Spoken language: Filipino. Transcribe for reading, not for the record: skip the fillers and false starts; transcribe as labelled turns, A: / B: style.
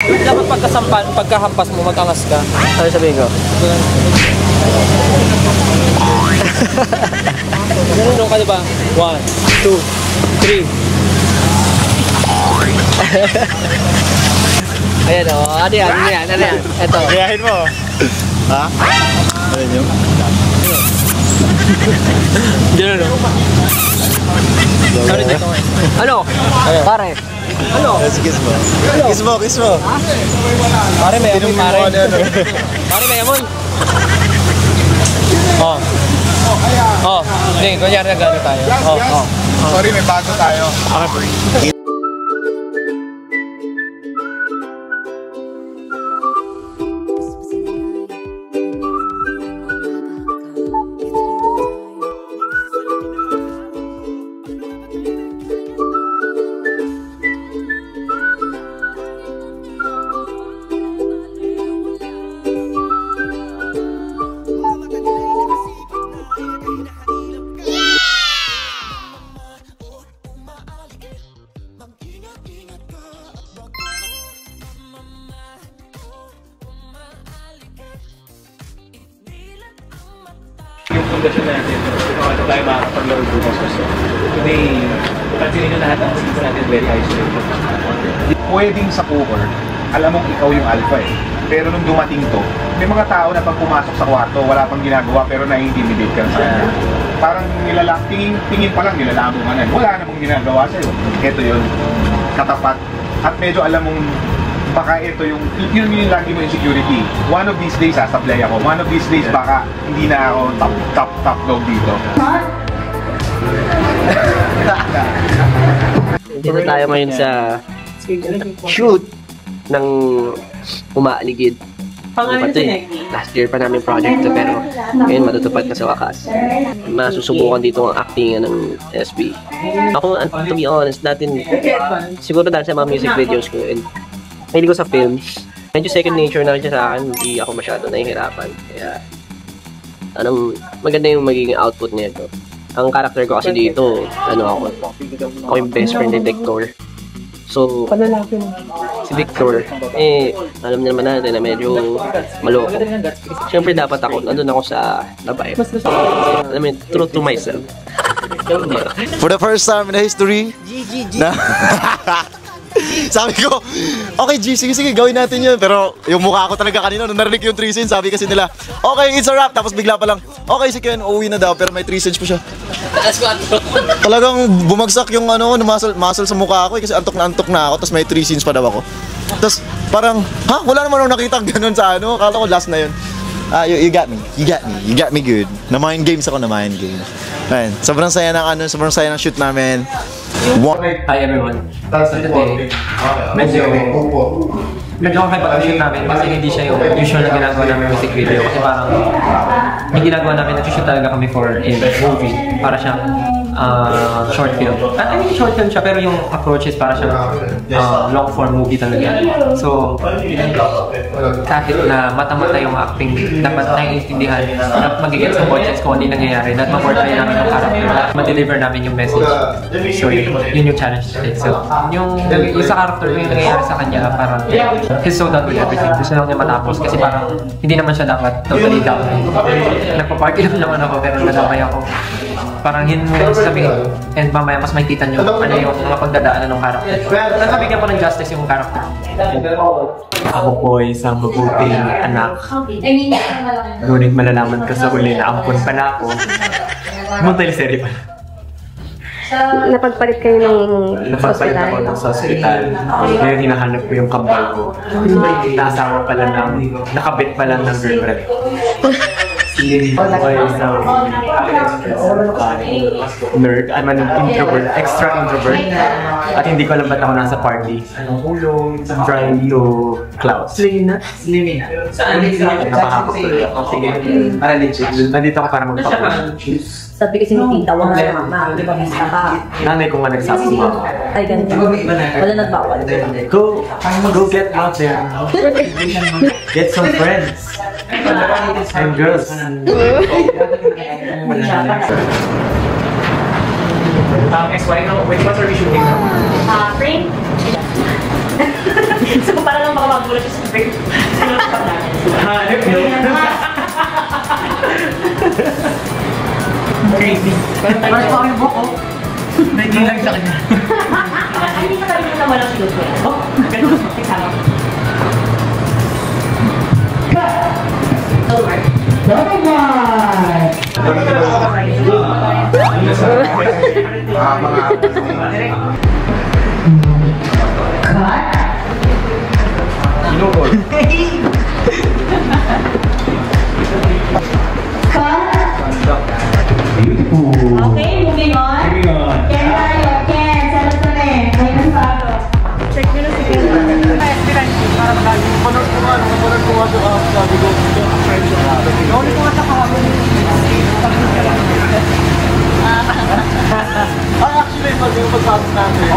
A: Dapat pagkahampas mo, mag-angas ka.
B: Ano sabihin ko?
A: Ganun ka diba? 1, 2, 3.
B: Ayan o, ano yan? Ito.
C: Gayahin mo. Ha? Ayan yun.
A: Ganun o. Sorry dito nga.
B: Ano? Pare. Ano?
C: Kiss mo. Kiss mo, kiss mo.
A: Pare, may amoy, pare. Pare, may amoy. Oh. Hindi, kunyari na gano'n tayo.
C: Sorry, may bago tayo. Okay.
D: Yung pundasyon natin, ito tayo makakapaglaro bukas kasi. Today, pansinin nyo lahat ang seats natin very isolated.
C: Pwedeng sa cover, alam mong ikaw yung alpha eh. Pero nung dumating to, may mga tao na pag pumasok sa kwarto, wala pang ginagawa pero na-intimidate ka sa kanya. Parang tingin pa lang nilalamo ka na. Wala namang ginagawa sa'yo. Ito yun, katapat. At medyo alam mong baka ito yung lagi mo insecurity. One of these days, sasablay ako. One of these days, baka hindi na ako top dog dito.
B: Dito tayo ngayon sa shoot ng Umaaligid. Last year pa namin project to, pero ngayon matutupad na sa wakas. Masusubukan dito ang acting ng SB. Ako, to be honest, siguro dahil sa mga music videos ko, and mahilig ko sa films, medyo second nature na rin siya sa akin, hindi ako masyado nahihirapan. Kaya, maganda yung magiging output nito. Ang character ko kasi dito, ako yung best friend ni Victor. So, si Victor, alam niya naman natin na medyo maloko. Siyempre dapat nandun ako sa labay. True to myself.
C: For the first time in the history, sabi ko, okay G, sige, gawin natin yun. Pero yung mukha ko talaga kanina, nung narinig yung 3 scenes, sabi kasi nila, okay, it's a wrap. Tapos bigla pa lang, okay, si Ken, uuwi na daw, pero may 3 scenes pa siya. Talagang bumagsak yung muscle sa mukha ko, kasi antok na ako, tapos may 3 scenes pa daw ako. Tapos parang, wala naman akong nakita ganun sa kala ko last na yun. You got me good. Na-mind games ako, na-mind games. Ayun, sobrang saya ng shoot namin.
A: Hi everyone. So today, medyo kakaiba ang shoot namin kasi hindi siya yung usual na ginagawa namin music video. Kasi parang yung ginagawa namin, nag-shoot talaga kami for a movie. Para siyang short film. I mean, short film siya, pero yung approach is para siyang long form movie talaga. So, kahit na mata-mata yung acting, dapat naiintindihan at magigets sa audience kung ano yung nangyayari, at ma-portray namin yung character, at ma-deliver namin yung message. So, yun yung challenge today. So, yung sa character yung nangyayari sa kanya, parang he's so done with everything. Gusto lang niya matapos kasi parang hindi naman siya dapat totally down. Nagpa-party lang naman ako, pero nadamay ako. Parang yun mo sabihin, and mamaya mas makikita nyo ano yung mga pagdadaanan ng character. Nabigyan ko ng justice yung character.
D: Ako po isang mabuting anak. Ngunit malalaman ko sa huli na ampun pa na ako. Multi-serie pa.
E: Napagpalit kayo ng
D: Napagpalit ako sa hospital. Ngayon hinahanap ko yung kambal ko. Naasawa pala nakabit pala ng girlfriend. Nerd, I'm an introvert, extra introvert. At hindi ko alam ba't ako nasa party. I'm trying to clout. Slimming na? Napakakot tuloy ako. Sige. Nandito ako para magpapunan.
E: Sabi kasi ni tita, wala na mama, di ba mista ka?
D: Nanay ko nga nagsabi mo ako.
E: Ay, ganito. Wala nagbawal.
D: Go get out there. Get some friends. And girls.
A: Which ones are we shooting now?
E: Frame? So, para lang baka magulat siya sa break. Sinulat namin.
D: Hanip yun. Crazy. Parang pa yung buko. Hindi lang sa kanya.
E: Hindi ka kami naman ang sinulat ko. Oh, ganun. Kasama. Over. Okay, moving on. Ken tayo. Ken, salat ko na eh. Ngayon pa ako. Check nyo na si Ken.
C: Ay, actually, pag yung pagpasok natin,